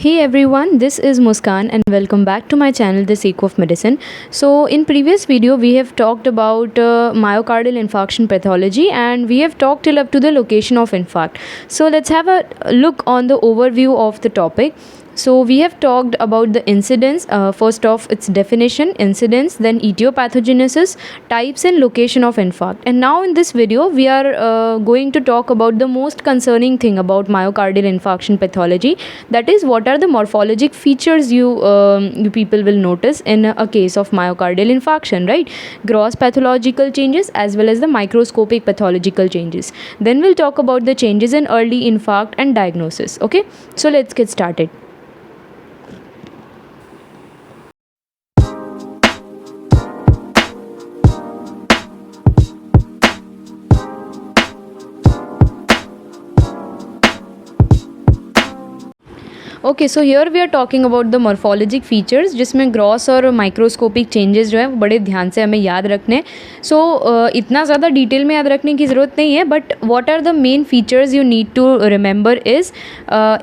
Hey everyone, this is Muskan and welcome back to my channel The Seek of Medicine. So in previous video we have talked about myocardial infarction pathology and we have talked till up to the location of infarct. So let's have a look on the overview of the topic. So we have talked about the incidence, first off its definition, incidence, then etiopathogenesis, types and location of infarct. And now in this video we are going to talk about the most concerning thing about myocardial infarction pathology, that is what are the morphologic features you people will notice in a case of myocardial infarction, right? Gross pathological changes as well as the microscopic pathological changes. Then we'll talk about the changes in early infarct and diagnosis. Okay, so let's get started. Okay so here we are talking about the morphologic features, जिसमें gross और microscopic changes जो है वो बड़े ध्यान से हमें याद रखने. सो इतना ज़्यादा डिटेल में याद रखने की ज़रूरत नहीं है, but what are the main features you need to remember is,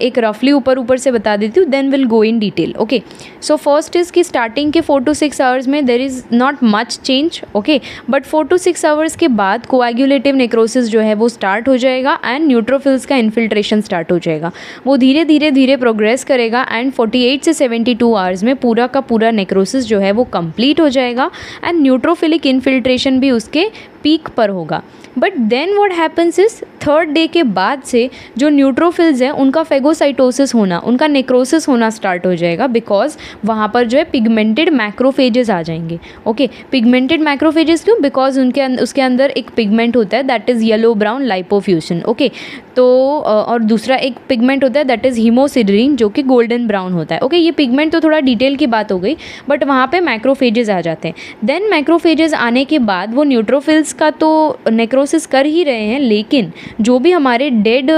एक रफली ऊपर से बता देती हूँ, then will go in detail. Okay, so first is कि स्टार्टिंग के 4 to 6 आवर्स में there is not much change. Okay, but 4 to 6 hours के बाद कोएगुलेटिव नेक्रोसिस जो है वो स्टार्ट हो जाएगा एंड न्यूट्रोफिल्स का इन्फिल्ट्रेशन स्टार्ट हो जाएगा. वो धीरे धीरे प्रोग्रेस करेगा एंड 48 से 72 आवर्स में पूरा का पूरा नेक्रोसिस जो है वो कंप्लीट हो जाएगा एंड न्यूट्रोफिलिक इन्फिल्ट्रेशन भी उसके पीक पर होगा. But then what happens is, third day के बाद से जो न्यूट्रोफिल्स हैं उनका फेगोसाइटोसिस होना, उनका नेक्रोसिस होना स्टार्ट हो जाएगा, बिकॉज वहाँ पर जो है पिगमेंटेड मैक्रोफेजेस आ जाएंगे. ओके, पिगमेंटेड मैक्रोफेजेस क्यों? बिकॉज उसके अंदर एक पिगमेंट होता है that is yellow brown lipofuscin. Okay, तो और दूसरा एक पिगमेंट होता है दैट इज़ हीमोसिडरीन जो कि गोल्डन ब्राउन होता है. ओके, ये पिगमेंट तो थोड़ा डिटेल की बात हो गई, बट वहाँ पे मैक्रोफेजेस आ जाते हैं. देन मैक्रोफेजेस आने के बाद वो न्यूट्रोफिल्स का तो नेक्रोसिस कर ही रहे हैं, लेकिन जो भी हमारे डेड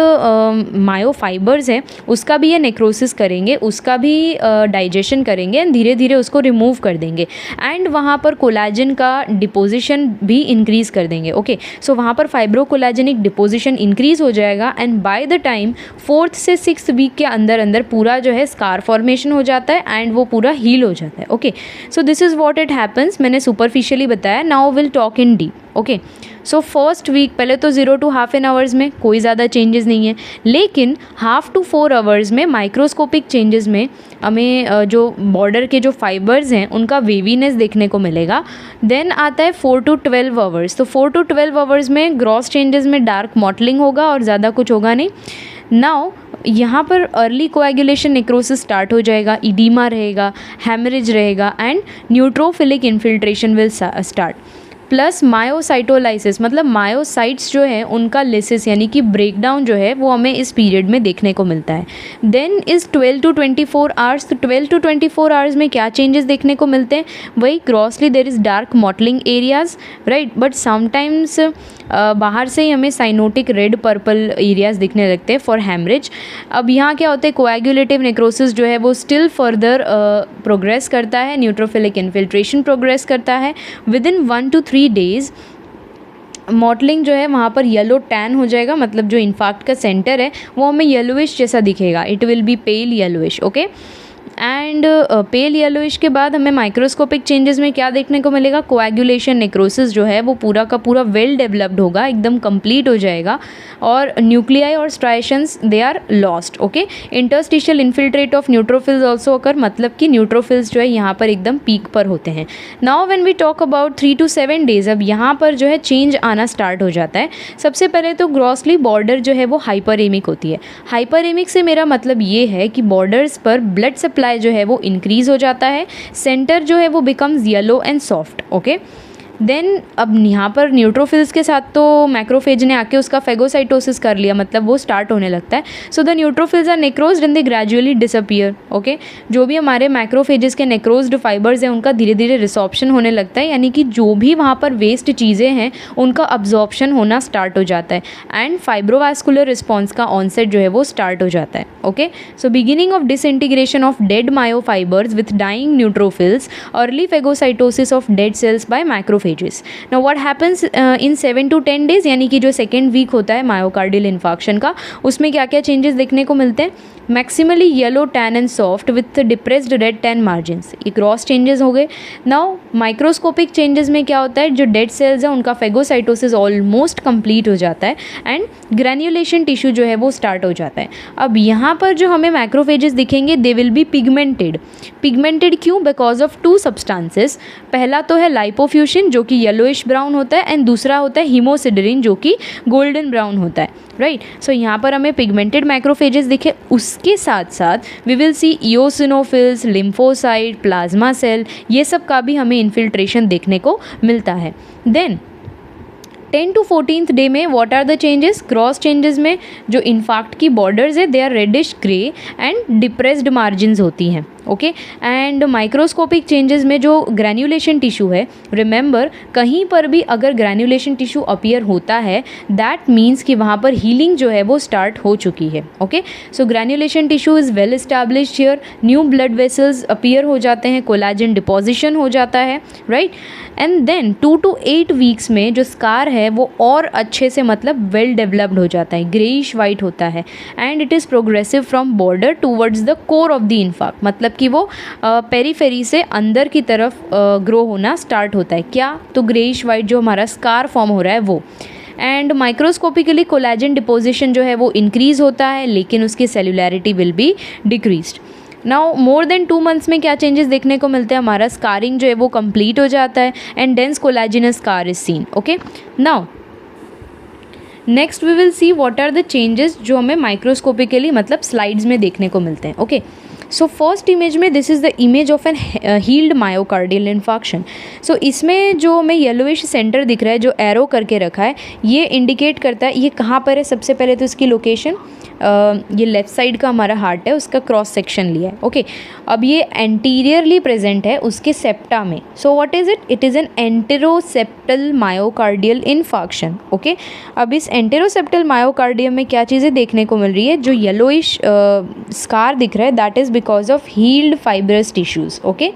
मायोफाइबर्स हैं उसका भी ये नेक्रोसिस करेंगे, उसका भी डाइजेशन करेंगे एंड धीरे धीरे उसको रिमूव कर देंगे एंड वहाँ पर कोलाजन का डिपोजिशन भी इंक्रीज़ कर देंगे. ओके, सो वहाँ पर फाइब्रोकोलाजेनिक डिपोजिशन इंक्रीज़ हो जाएगा and by the time 4th से 6th वीक के अंदर अंदर पूरा जो है स्कार फॉर्मेशन हो जाता है एंड वो पूरा हील हो जाता है. Okay, so this is what it happens. मैंने सुपरफिशियली बताया, now will talk in deep. Okay, so first week पहले तो 0 to ½ an आवर्स में कोई ज़्यादा चेंजेस नहीं है, लेकिन 1/2 to 4 आवर्स में माइक्रोस्कोपिक चेंजेस में हमें जो बॉर्डर के जो फाइबर्स हैं उनका वेवीनेस देखने को मिलेगा. देन आता है 4 to 12 आवर्स. तो 4 to 12 आवर्स में ग्रॉस चेंजेस में डार्क मॉटलिंग होगा और ज़्यादा कुछ होगा नहीं. नाउ यहाँ पर अर्ली कोएगुलेशन नेक्रोसिस स्टार्ट हो जाएगा, इडीमा रहेगा, हैमरेज रहेगा and neutrophilic infiltration will start. Plus myocytolysis, मतलब मायोसाइट्स जो है उनका लिसिस यानी कि ब्रेकडाउन जो है वो हमें इस पीरियड में देखने को मिलता है. देन इस 12 to 24 आवर्स, तो 12 to 24 आवर्स में क्या चेंजेस देखने को मिलते हैं? वही grossly there is dark mottling areas, right, but sometimes बाहर से ही हमें साइनोटिक रेड पर्पल एरियाज दिखने लगते हैं फॉर हैमरेज. अब यहाँ क्या होता है, कोएगुलेटिव नेक्रोसिस जो है वो स्टिल फर्दर प्रोग्रेस करता है, न्यूट्रोफिलिक इन्फिल्ट्रेशन प्रोग्रेस करता है. With in 1 to 3 days mottling जो है वहाँ पर येलो टैन हो जाएगा, मतलब जो इन्फार्क्ट का सेंटर है वो हमें येलोइश जैसा दिखेगा, it will be pale yellowish. Okay, and pale yellowish के बाद हमें माइक्रोस्कोपिक चेंजेस में क्या देखने को मिलेगा? कोएगुलेशन नेक्रोसिस जो है वो पूरा का पूरा वेल डेवलप्ड होगा, एकदम कंप्लीट हो जाएगा और न्यूक्लियाई और striations they are lost. Okay, interstitial infiltrate of neutrophils also occur, मतलब कि न्यूट्रोफिल्स जो है यहाँ पर एकदम पीक पर होते हैं. Now when we talk about 3 to 7 days, अब यहाँ पर जो है चेंज आना स्टार्ट हो जाता है. सबसे पहले तो ग्रॉसली बॉर्डर जो है वो हाइपरेमिक होती है. हाइपरेमिक से मेरा मतलब ये है कि बॉर्डर्स पर ब्लड सप्लाई जो है वो इंक्रीज हो जाता है, सेंटर जो है वो becomes yellow and soft. Okay, then अब यहाँ पर न्यूट्रोफिल्स के साथ तो मैक्रोफेज ने आके उसका फेगोसाइटोसिस कर लिया, मतलब वो स्टार्ट होने लगता है. So the neutrophils are necrosed and they gradually disappear. Okay, जो भी हमारे मैक्रोफेजेस के नेक्रोज्ड फाइबर्स हैं उनका धीरे धीरे रिसॉर्प्शन होने लगता है, यानी कि जो भी वहाँ पर वेस्ट चीज़ें हैं उनका अब्जॉर्प्शन होना स्टार्ट हो जाता है एंड फाइब्रोवास्कुलर रिस्पॉन्स का ऑनसेट जो है वो स्टार्ट हो जाता है. Okay, so beginning of disintegration of dead myofibres with dying neutrophils, early phagocytosis of dead cells by macrophage. Macrophages. Now what happens in 7 to 10 days, यानी कि जो सेकेंड वीक होता है मायोकार्डियल इन्फार्क्शन का, उसमें क्या क्या चेंजेस देखने को मिलते हैं? Maximally yellow tan and soft with depressed red tan margins, ये क्रॉस चेंजेस हो गए। नाउ माइक्रोस्कोपिक चेंजेस में क्या होता है, जो डेड सेल्स हैं उनका फेगोसाइटोसिस ऑलमोस्ट कंप्लीट हो जाता है एंड ग्रैन्युलेशन टिश्यू जो है वो स्टार्ट हो जाता है। अब यहाँ पर जो हमें मैक्रोफेजेस दिखेंगे they will be pigmented. Pigmented क्यों? Because of two substances. पहला तो है लाइपोफ्यूशन जो कि येलोइश ब्राउन होता है एंड दूसरा होता है हीमोसिडरिन जो कि गोल्डन ब्राउन होता है, राइट। सो यहाँ पर हमें पिगमेंटेड मैक्रोफेजेस दिखे। उसके साथ साथ we will see eosinophils, lymphocyte, plasma cell, ये सब का भी हमें इन्फिल्ट्रेशन देखने को मिलता है। देन 10 to 14th डे में what are the changes? Gross changes में जो इन्फार्क्ट की बॉर्डर्स है they are reddish grey and depressed margins होती हैं, ओके। एंड माइक्रोस्कोपिक चेंजेस में जो ग्रैन्युलेशन टिश्यू है, रिमेंबर कहीं पर भी अगर ग्रैन्युलेशन टिश्यू अपीयर होता है दैट मीन्स कि वहाँ पर हीलिंग जो है वो स्टार्ट हो चुकी है, okay. So granulation tissue is well established here, new blood vessels appear हो जाते हैं, कोलाजन डिपोजिशन हो जाता है, right. And then 2 to 8 weeks में जो स्कार है वो और अच्छे से मतलब वेल डेवलप्ड हो जाता है, ग्रेइश वाइट होता है and it is progressive from border towards the core of the infarct, मतलब कि वो पेरीफेरी से अंदर की तरफ ग्रो होना स्टार्ट होता है। क्या? तो ग्रेइश वाइट जो हमारा स्कार फॉर्म हो रहा है वो। एंड माइक्रोस्कोपिकली कोलाजन डिपोजिशन जो है वो इंक्रीज़ होता है लेकिन उसकी cellularity will be decreased. Now more than 2 months में क्या चेंजेस देखने को मिलते हैं? हमारा स्कारिंग जो है वो कंप्लीट हो जाता है and dense collagenous scar is seen, okay. Now next we will see what are the changes जो हमें माइक्रोस्कोपिकली मतलब स्लाइड्स में देखने को मिलते हैं, ओके। सो फर्स्ट इमेज में this is the image of an healed myocardial infarction. So इसमें जो हमें येलोइश सेंटर दिख रहा है जो एरो करके रखा है, ये इंडिकेट करता है ये कहाँ पर है। सबसे पहले तो इसकी लोकेशन, ये लेफ्ट साइड का हमारा हार्ट है उसका क्रॉस सेक्शन लिया है, ओके। अब ये एंटीरियरली प्रेजेंट है उसके सेप्टा में। So what is it? It is an anteroseptal myocardial infarction, okay. अब इस एंटेरोसेप्टल मायोकार्डियम में क्या चीज़ें देखने को मिल रही है? जो येलोइश स्कार दिख रहा है that is because of healed fibrous tissues, okay.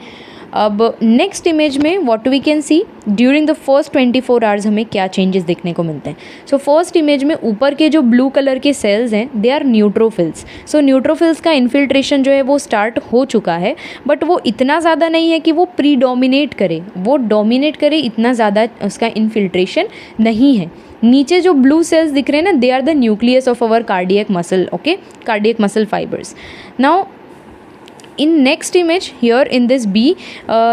अब नेक्स्ट इमेज में what we can see during the first 24 hours हमें क्या चेंजेस देखने को मिलते हैं। सो फर्स्ट इमेज में ऊपर के जो ब्लू कलर के सेल्स हैं they are neutrophils. So neutrophils का इन्फिल्ट्रेशन जो है वो स्टार्ट हो चुका है बट वो इतना ज़्यादा नहीं है कि वो प्रीडोमिनेट करे, वो डोमिनेट करे, इतना ज़्यादा उसका इन्फिल्ट्रेशन नहीं है। नीचे जो ब्लू सेल्स दिख रहे हैं ना they are the nucleus of our cardiac muscle, okay, cardiac muscle fibres. Now in next image here in this B,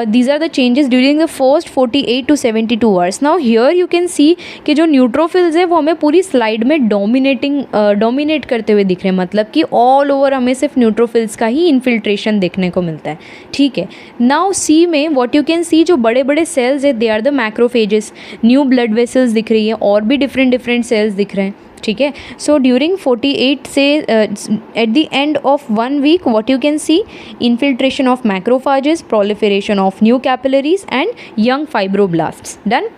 these are the changes during the first 48 to 72 hours. Now here you can see कि जो neutrophils है वो हमें पूरी slide में dominate करते हुए दिख रहे हैं, मतलब कि ऑल ओवर हमें सिर्फ न्यूट्रोफिल्स का ही इन्फिल्ट्रेशन देखने को मिलता है, ठीक है। नाउ सी में व्हाट यू कैन सी जो बड़े बड़े सेल्स है they are the macrophages, new blood vessels दिख रही है और भी डिफरेंट सेल्स दिख रहे हैं, ठीक है। सो ड्यूरिंग 48 से at the end of 1 week what you can see infiltration of macrophages, proliferation of new capillaries and young fibroblasts. Done.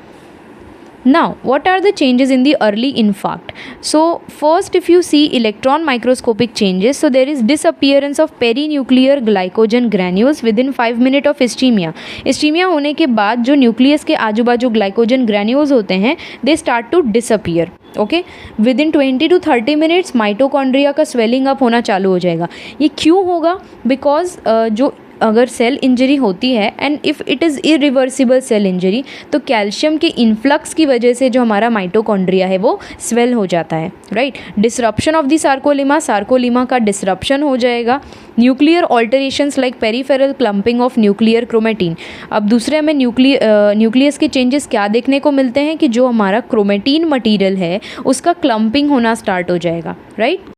Now what are the changes in the early infarct? So first if you see electron microscopic changes, so there is disappearance of perinuclear glycogen granules within 5 minutes of ischemia. ischemia होने के बाद जो nucleus के आजू बाजू glycogen granules होते हैं they start to disappear, okay. Within 20 to 30 minutes mitochondria का स्वेलिंग अप होना चालू हो जाएगा। ये क्यों होगा? बिकॉज जो अगर सेल इंजरी होती है and if it is irreversible cell injury तो कैल्शियम के इन्फ्लक्स की वजह से जो हमारा माइटोकॉन्ड्रिया है वो स्वेल हो जाता है, right. Disruption of the sarcolemma का डिसरप्शन हो जाएगा। Nuclear alterations like peripheral clumping of nuclear chromatin. अब दूसरे हमें न्यूक्लियस के चेंजेस क्या देखने को मिलते हैं कि जो हमारा क्रोमेटिन मटीरियल है उसका क्लम्पिंग होना स्टार्ट हो जाएगा, right.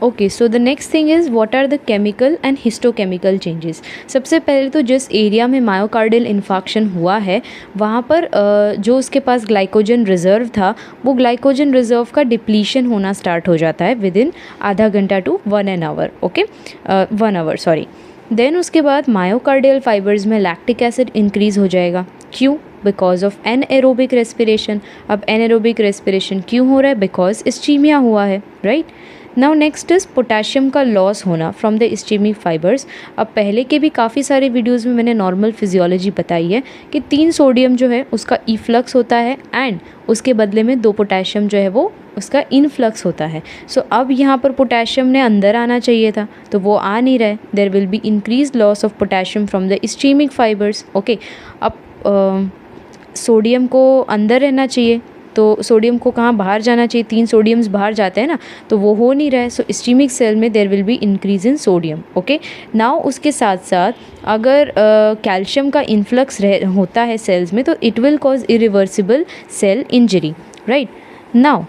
Okay, so the next thing is what are the chemical and histochemical changes. सबसे पहले तो जिस एरिया में मायोकार्डियल इन्फार्क्शन हुआ है वहाँ पर जो उसके पास ग्लाइकोजन रिजर्व था वो ग्लाइकोजन रिजर्व का डिप्लीशन होना स्टार्ट हो जाता है विद इन आधा घंटा to 1 hour, okay, 1 hour sorry. Then उसके बाद मायोकार्डियल फाइबर्स में लैक्टिक एसिड इंक्रीज़ हो जाएगा। क्यों? Because of anaerobic respiration. अब एनएरोबिक रेस्पिरेशन क्यों हो रहा है? बिकॉज इस्चीमिया हुआ है, right. Now next is potassium का लॉस होना फ्रॉम द इस्चेमिक फाइबर्स। अब पहले के भी काफ़ी सारे वीडियोज़ में मैंने नॉर्मल फिजियोलॉजी बताई है कि 3 सोडियम जो है उसका इफ्लक्स होता है एंड उसके बदले में 2 पोटेशियम जो है वो उसका इनफ्लक्स होता है। सो अब यहाँ पर पोटेशियम ने अंदर आना चाहिए था तो वो आ नहीं रहा है। There will be increase loss of potassium from the ischaemic fibres. Okay, अब सोडियम को अंदर रहना चाहिए तो सोडियम को कहाँ बाहर जाना चाहिए, 3 सोडियम्स बाहर जाते हैं ना, तो वो हो नहीं रहा है। सो इस्चेमिक सेल में there will be increase in sodium. Okay, now उसके साथ साथ अगर कैल्शियम का इन्फ्लक्स होता है सेल्स में तो it will cause irreversible cell injury, right. Now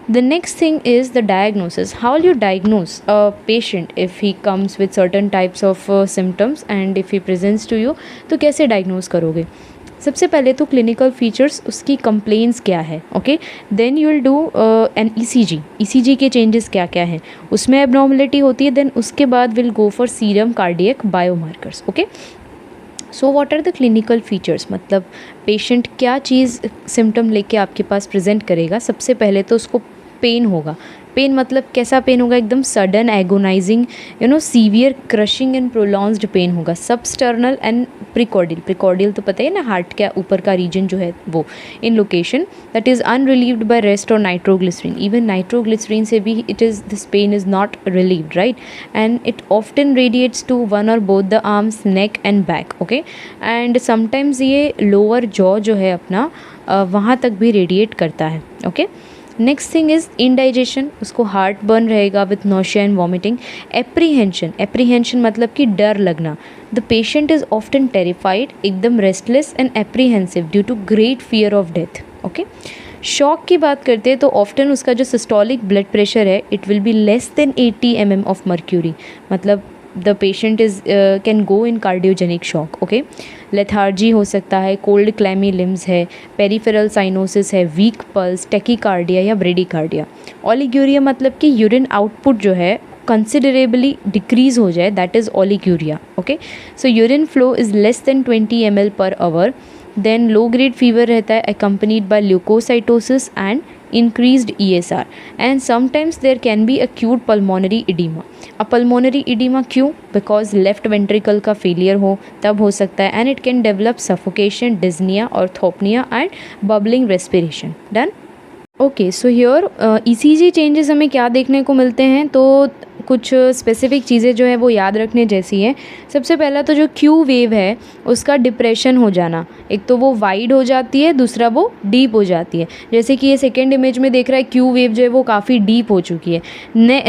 the next thing is the diagnosis. How will you diagnose a patient if he comes with certain types of symptoms and if he presents to you, तो कैसे diagnose करोगे? सबसे पहले तो clinical features, उसकी complaints क्या है, okay, then you will do an ECG के चेंजेस क्या क्या हैं, उसमें एबनॉर्मलिटी होती है, देन उसके बाद will go for serum cardiac biomarkers. Okay, so what are the clinical features, मतलब पेशेंट क्या चीज़ सिम्टम लेके आपके पास प्रेजेंट करेगा। सबसे पहले तो उसको पेन होगा। पेन मतलब कैसा पेन होगा, एकदम sudden agonising severe crushing and prolonged pain होगा। सबस्टर्नल एंड प्रिकॉर्डियल तो पता है ना, हार्ट के ऊपर का रीजन जो है वो, in location that is unrelieved by rest और नाइट्रोग्लिसरीन। इवन नाइट्रोग्लिसरीन से भी it is this pain is not relieved, right, and it often radiates to one और both the arms, neck and back. Okay, and sometimes ये lower jaw जो है अपना वहाँ तक भी रेडिएट करता है। Okay, next thing is indigestion, उसको हार्ट बर्न रहेगा with nausea and vomiting. Apprehension मतलब कि डर लगना। The patient is often terrified, एकदम restless and apprehensive due to great fear of death. Okay, shock की बात करते हैं तो ऑफ्टन उसका जो सिस्टोलिक ब्लड प्रेशर है it will be less than 80 mm of mercury, मतलब the patient is can go in cardiogenic shock. Okay, lethargy हो सकता है, कोल्ड क्लैमी लिम्स है, पेरिफेरल साइनोसिस है, वीक पल्स, टेकीकार्डिया या ब्रेडिकार्डिया। ओलिग्यूरिया मतलब कि यूरिन आउटपुट जो है कंसिडरेबली डिक्रीज हो जाए, that is oliguria. Okay, so urine flow is less than 20 ml per hour. Then low grade fever रहता है accompanied by leukocytosis and increased ESR and sometimes there can be acute pulmonary edema. अब pulmonary edema क्यों? Because left ventricle का failure हो तब हो सकता है, and it can develop suffocation, dyspnea, orthopnea and bubbling respiration. Done? Okay, so here ECG changes हमें क्या देखने को मिलते हैं, तो कुछ स्पेसिफिक चीज़ें जो है वो याद रखने जैसी है। सबसे पहला तो जो क्यू वेव है उसका डिप्रेशन हो जाना, एक तो वो वाइड हो जाती है, दूसरा वो डीप हो जाती है। जैसे कि ये सेकेंड इमेज में देख रहा है क्यू वेव जो है वो काफ़ी डीप हो चुकी है।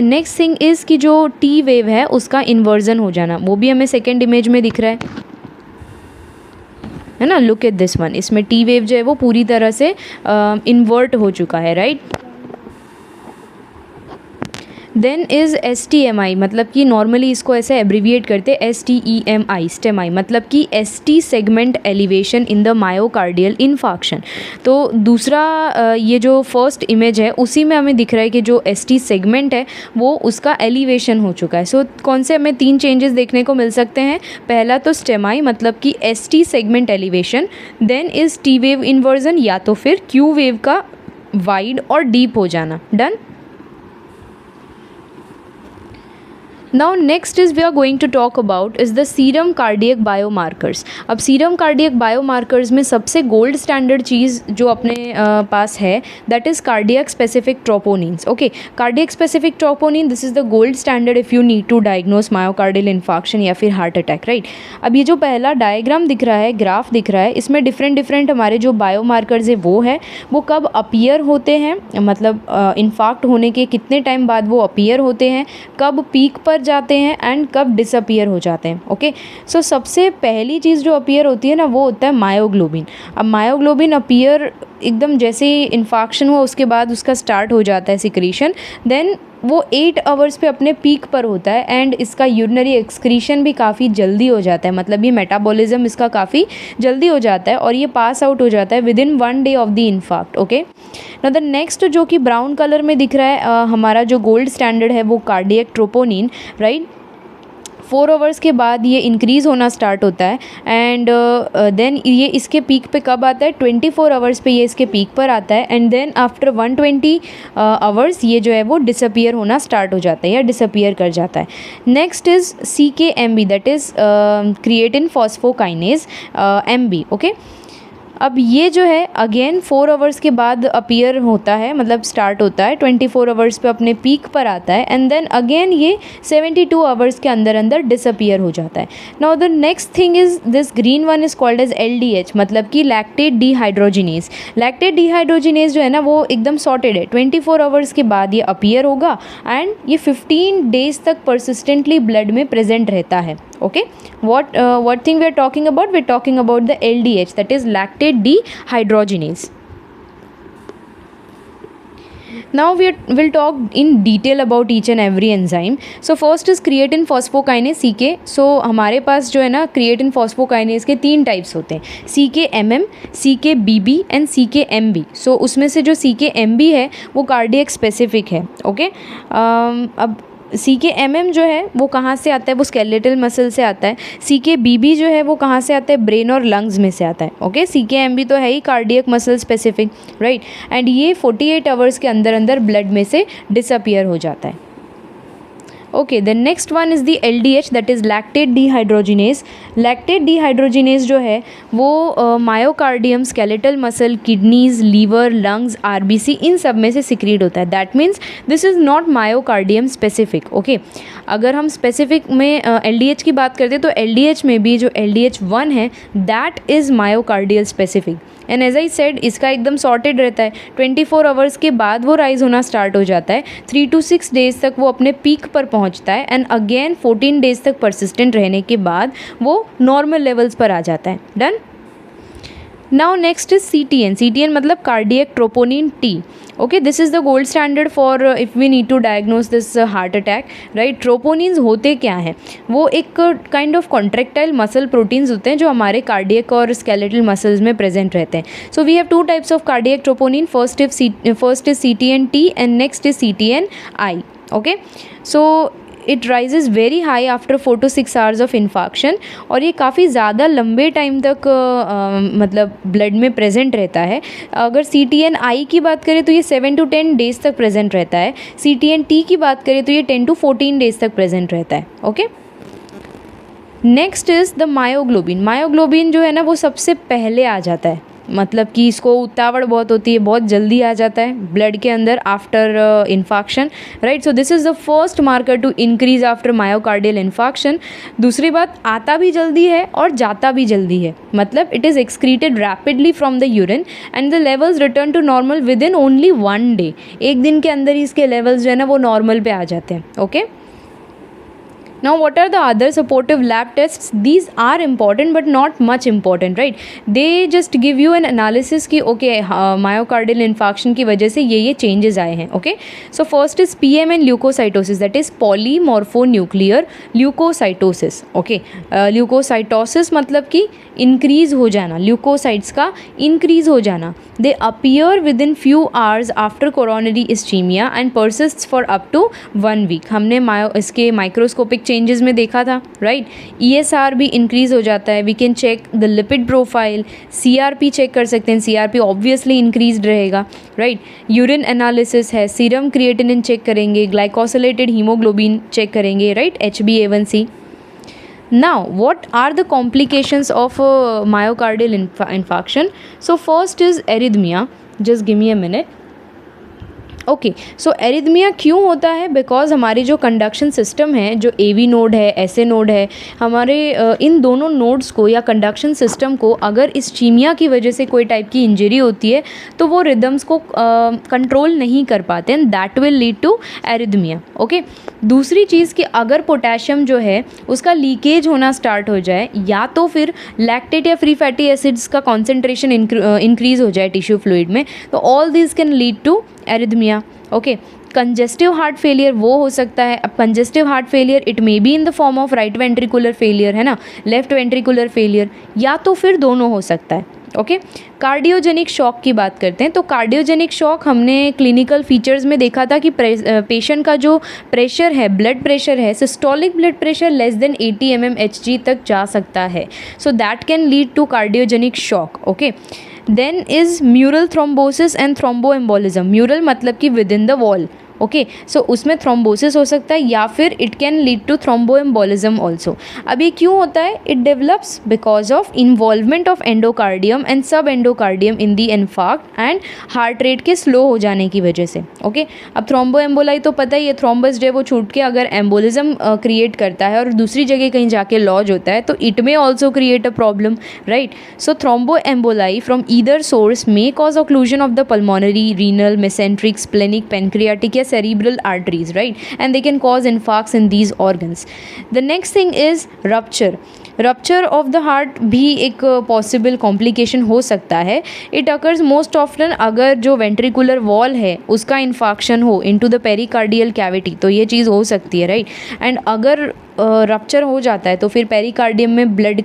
नेक्स्ट थिंग इज़ कि जो टी वेव है उसका इन्वर्जन हो जाना, वो भी हमें सेकेंड इमेज में दिख रहा है ना। लुक एट दिस वन, इसमें टी वेव जो है वो पूरी तरह से इन्वर्ट हो चुका है, राइट। देन इज़ STMI, मतलब कि नॉर्मली इसको ऐसे एब्रीविएट करते हैं STEMI, STEMI मतलब कि ST segment elevation in the myocardial infarction. तो दूसरा ये जो फर्स्ट इमेज है उसी में हमें दिख रहा है कि जो ST सेगमेंट है वो उसका एलिवेशन हो चुका है। सो कौन से हमें 3 चेंजेस देखने को मिल सकते हैं। पहला तो STEMI मतलब कि ST segment elevation, then is T wave inversion या तो फिर Q वेव का वाइड और डीप हो जाना। Done. Now next is we are going to talk about is the serum cardiac biomarkers. अब serum cardiac biomarkers में सबसे गोल्ड स्टैंडर्ड चीज़ जो अपने पास है that is cardiac specific troponins. Okay, cardiac specific troponin, this is the gold standard if you need to diagnose myocardial infarction या फिर heart attack, right? अब ये जो पहला डायग्राम दिख रहा है, ग्राफ दिख रहा है, इसमें डिफरेंट हमारे जो बायोमार्कर्स है वो है, वो कब अपीयर होते हैं, मतलब इन्फार्क्ट होने के कितने टाइम बाद वो अपीयर होते हैं, कब पीक पर जाते हैं एंड कब डिसअपीयर हो जाते हैं। ओके, सो सबसे पहली चीज़ जो अपीयर होती है ना वो होता है मायोग्लोबिन। अब मायोग्लोबिन अपीयर एकदम जैसे ही इन्फार्क्शन हुआ उसके बाद उसका स्टार्ट हो जाता है सिक्रीशन, देन वो 8 आवर्स पे अपने पीक पर होता है एंड इसका यूरिनरी एक्सक्रीशन भी काफ़ी जल्दी हो जाता है, मतलब ये मेटाबॉलिज्म इसका काफ़ी जल्दी हो जाता है और ये पास आउट हो जाता है with in 1 day of the infarct. Okay, now the next जो कि ब्राउन कलर में दिख रहा है हमारा जो गोल्ड स्टैंडर्ड है वो कार्डियक ट्रोपोनिन, राइट। 4 आवर्स के बाद ये इंक्रीज़ होना स्टार्ट होता है एंड देन ये इसके पीक पे कब आता है, 24 आवर्स पे ये इसके पीक पर आता है एंड देन आफ्टर 120 आवर्स ये जो है वो डिसअपियर होना स्टार्ट हो जाता है या डिसअपियर कर जाता है। Next is CKMB, that is creatine phosphokinase MB। Okay, अब ये जो है अगेन 4 आवर्स के बाद अपीयर होता है, मतलब स्टार्ट होता है, 24 आवर्स पे अपने पीक पर आता है एंड देन अगेन ये 72 आवर्स के अंदर अंदर डिसअपियर हो जाता है। Now the next thing is this green one is called as LDH, मतलब कि लैक्टेट डिहाइड्रोजिनेज। लैक्टेट डिहाइड्रोजिनेज जो है ना वो एकदम सॉर्टेड है, 24 आवर्स के बाद ये अपीयर होगा एंड ये 15 डेज तक परसिस्टेंटली ब्लड में प्रेजेंट रहता है। Okay, what thing we are talking about? We are talking about the LDH, that is lactate dehydrogenase. Now we'll talk in detail about each and every enzyme. So first is creatine phosphokinase CK. So हमारे पास जो है ना creatine phosphokinase के 3 types होते हैं, CKMM, CKBB and CKMB. So उसमें से जो CKMB है वो कार्डियक स्पेसिफिक है। ओके, अब CKMM जो है वो कहाँ से आता है, वो स्केलेटल मसल से आता है। CKBB जो है वो कहाँ से आता है, ब्रेन और लंग्स में से आता है। ओके, CKMB तो है ही cardiac muscle specific, right, and ये 48 आवर्स के अंदर अंदर ब्लड में से डिसअपियर हो जाता है। Okay, the next one is the LDH, that is lactate dehydrogenase. Lactate dehydrogenase जो है वो myocardium, skeletal muscle, kidneys, liver, lungs, RBC इन सब में से सिक्रीट होता है। That means this is not myocardium specific. Okay, अगर हम स्पेसिफिक में LDH की बात करते हैं तो LDH में भी जो LDH1 है that is myocardial specific and as I said इसका एकदम सॉर्टेड रहता है। 24 आवर्स के बाद वो राइज होना स्टार्ट हो जाता है, 3 to 6 डेज तक वो अपने पीक पर पहुंचता है एंड अगेन 14 डेज तक परसिस्टेंट रहने के बाद वो नॉर्मल लेवल्स पर आ जाता है। Done. Now next is CTN। CTN मतलब cardiac troponin T। Okay, this is the gold standard for if we need to diagnose this heart attack, right. Troponins होते क्या हैं, वो एक kind of contractile muscle proteins होते हैं जो हमारे कार्डियक और स्केलेटल मसल्स में प्रेजेंट रहते हैं। So we have 2 types of cardiac troponin, first is CTN-T and next is CTN-I। Okay, so it rises very high after 4 to 6 hours of infarction और ये काफ़ी ज़्यादा लंबे टाइम तक मतलब ब्लड में प्रेजेंट रहता है। अगर CTN-I की बात करें तो ये 7 to 10 डेज तक प्रेजेंट रहता है। CTN-T की बात करें तो ये 10 to 14 डेज तक प्रेजेंट रहता है। Okay, next is the myoglobin. Myoglobin जो है ना वो सबसे पहले आ जाता है, मतलब कि इसको उतावड़ बहुत होती है, बहुत जल्दी आ जाता है ब्लड के अंदर after infarction, right. So this is the first marker to increase after myocardial infarction. दूसरी बात, आता भी जल्दी है और जाता भी जल्दी है, मतलब it is excreted rapidly from the urine and the levels return to normal within only 1 day. एक दिन के अंदर ही इसके लेवल्स जो है ना वो नॉर्मल पे आ जाते हैं। Okay, now what are the other supportive lab tests? These are important but not much important, right? They just give you an analysis कि okay myocardial infarction की वजह से ये changes आए हैं। okay, so first is PMN leukocytosis, that is polymorphonuclear leukocytosis। okay, leukocytosis मतलब कि increase हो जाना, ल्यूकोसाइट्स का इंक्रीज़ हो जाना। They appear within few hours after coronary ischaemia and persists for up to 1 week. हमने इसके माइक्रोस्कोपिक चेंजेस में देखा था, राइट। ESR भी इंक्रीज़ हो जाता है। We can check the lipid profile, CRP check कर सकते हैं, CRP ऑब्वियसली इंक्रीज रहेगा, राइट। यूरिन एनालिसिस है, सीरम क्रिएटिनिन चेक करेंगे, ग्लाइकोसिलेटेड हीमोग्लोबिन चेक करेंगे, right, HbA1c। Now, what are the complications of myocardial infarction? So first is arrhythmia. Just give me a minute. Okay, so arrhythmia क्यों होता है? Because हमारी जो conduction system है, जो AV node है, SA नोड है, हमारे इन दोनों नोड्स को या कंडक्शन सिस्टम को अगर इस्चीमिया की वजह से कोई टाइप की इंजरी होती है तो वो रिदम्स को कंट्रोल नहीं कर पाते हैं, that will lead to arrhythmia. Okay, दूसरी चीज़ कि अगर पोटेशियम जो है उसका लीकेज होना स्टार्ट हो जाए या तो फिर लैक्टेट या फ्री फैटी एसिड्स का कॉन्सेंट्रेशन इंक्रीज हो जाए टिश्यू फ्लूइड में, तो all this can lead to arrhythmia. Okay, congestive heart failure वो हो सकता है। अब congestive heart failure it may be in the form of right ventricular failure, है ना, लेफ्ट वेंट्रिकुलर फेलियर, या तो फिर दोनों हो सकता है। ओके। कार्डियोजेनिक शॉक की बात करते हैं। तो कार्डियोजेनिक शॉक हमने क्लिनिकल फीचर्स में देखा था कि पेशेंट का जो प्रेशर है, ब्लड प्रेशर है, systolic blood pressure less than 80 mmHg तक जा सकता है। So that can lead to cardiogenic shock. Okay. Then is mural thrombosis and thromboembolism. Mural मतलब कि within the wall. Okay. सो उसमें थ्रोम्बोसिस हो सकता है या फिर it can lead to thromboembolism also. अब ये क्यों होता है? It develops because of involvement of endocardium and subendocardium in the infarct and heart rate के स्लो हो जाने की वजह से। ओके। अब थ्रोम्बोएम्बोलाई तो पता ही है, थ्रोम्बस जो है वो छूट के अगर एम्बोलिज्म क्रिएट करता है और दूसरी जगह कहीं जाके लॉज होता है तो it may also create a problem, right. So thromboemboli from either source may cause occlusion of the pulmonary, renal, mesenteric, splenic, pancreatic या cerebral arteries, right, and they can cause infarcts in these organs. The next thing is rupture of the heart भी एक possible complication हो सकता है। It occurs most often अगर जो ventricular wall है उसका इन्फाक्शन हो इनटू द पेरिकार्डियल कैविटी, तो ये चीज़ हो सकती है, राइट। एंड अगर रप्चर हो जाता है तो फिर पेरिकार्डियम में ब्लड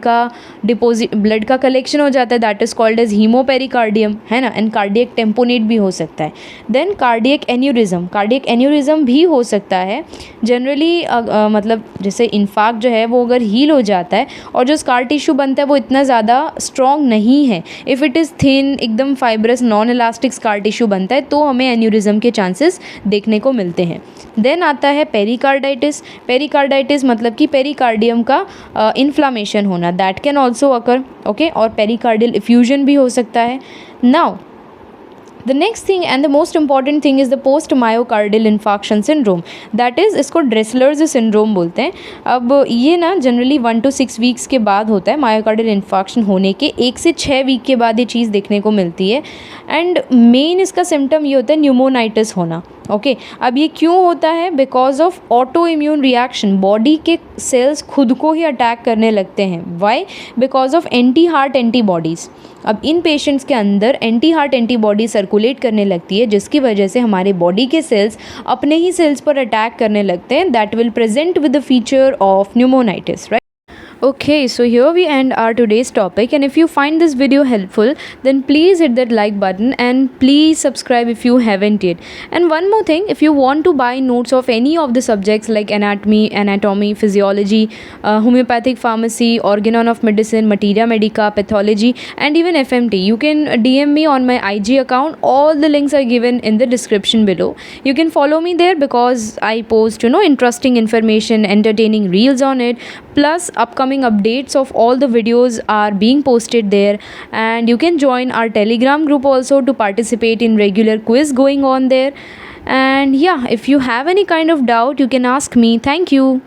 का कलेक्शन हो जाता है, दैट इज़ कॉल्ड एज हीमोपेरिकार्डियम, है ना। एंड कार्डियक टेम्पोनेट भी हो सकता है। देन कार्डियक एन्यूरिज्म भी हो सकता है। जनरली मतलब जैसे इन्फाक्ट जो है वो अगर हील हो जाता है और जो स्कार टिश्यू बनता है वो इतना ज़्यादा स्ट्रॉन्ग नहीं है, इफ़ इट इज़ थिन, एकदम fibrous, non elastic scar tissue बनता है तो हमें एन्यूरिज्म के चांसेस देखने को मिलते हैं। देन आता है पेरिकार्डाइटिस मतलब कि पेरिकार्डियम का इन्फ्लामेशन होना, that can also occur. Okay. और पेरिकार्डियल इफ्यूजन भी हो सकता है। Now the next thing and the most important thing is the post myocardial infarction syndrome, that is इसको ड्रेसलर्स सिंड्रोम बोलते हैं। अब ये ना जनरली 1 to 6 वीक्स के बाद होता है। मायोकार्डियल इन्फाक्शन होने के 1 से 6 वीक के बाद ये चीज़ देखने को मिलती है। एंड मेन इसका सिम्टम ये होता है न्यूमोनाइटिस होना। ओके। अब ये क्यों होता है? Because of autoimmune reaction, body के सेल्स खुद को ही अटैक करने लगते हैं। Why? Because of anti heart antibodies. अब इन पेशेंट्स के अंदर एंटी हार्ट एंटीबॉडी सर्कुलेट करने लगती है जिसकी वजह से हमारे बॉडी के सेल्स अपने ही सेल्स पर अटैक करने लगते हैं, that will present with the feature of pneumonitis, right. Okay, so here we end our today's topic, and if you find this video helpful then please hit that like button and please subscribe if you haven't yet. And one more thing, if you want to buy notes of any of the subjects like anatomy, physiology, homeopathic pharmacy, organon of medicine, materia medica, pathology and even FMT, you can DM me on my IG account. All the links are given in the description below. You can follow me there because I post interesting information, entertaining reels on it, plus upcoming updates of all the videos are being posted there. And you can join our Telegram group also to participate in regular quiz going on there. And yeah, if you have any kind of doubt you can ask me. Thank you.